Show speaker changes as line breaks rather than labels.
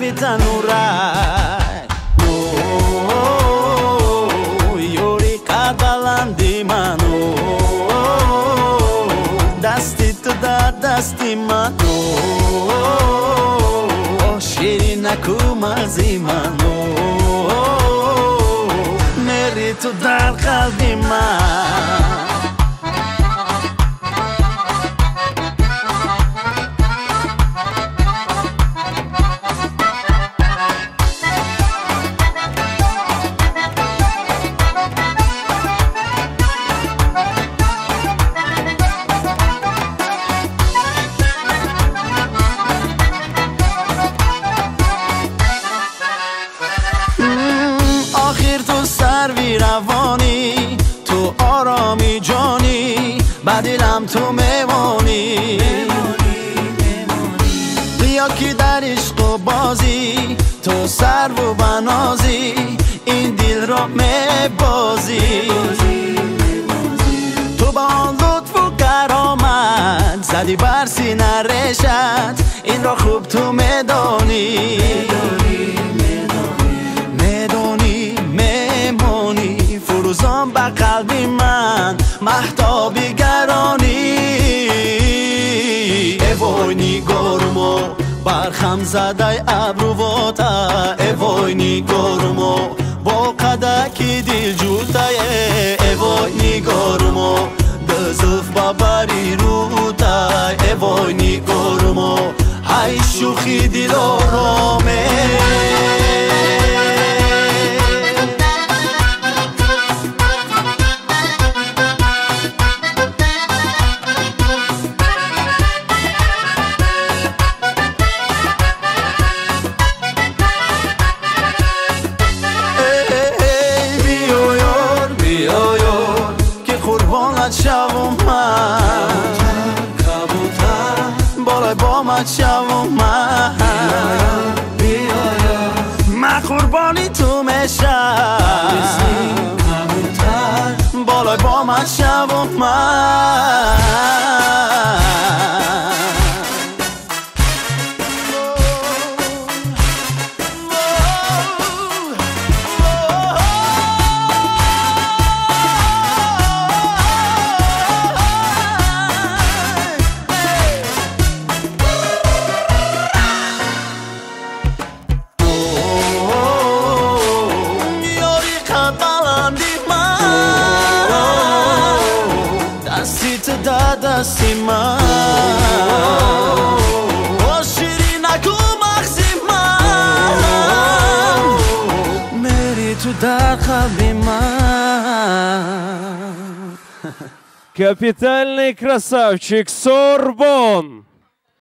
قلبی تنورای یوری قبلندی منو دستی تو در دستی منو شیرین نکو مغزی منو میری تو در قلبی من سروی روانی تو آرامی جانی بدیلم تو میمانی بیا که در عشق و بازی تو سر و بنازی این دل را میبازی تو با آن لطف و کرامت زدی بر سینه ریشت این را خوب تو میدانی فروزان بر قلبی من مهتابی گرانی وای نیگارمو برخم زده ابروواتا وای نیگارمو با قدکی دل جوته وای نیگارمو دزف ببری روتا وای نیگارمو های شوخی دل آرامه شوم من بالای بامت شوم من قربانی تو میشم بالای بامت شوم من دستی من شیرین نکو مغزی من میری تو در قلبی من
Капитальный красавчик Сорбон.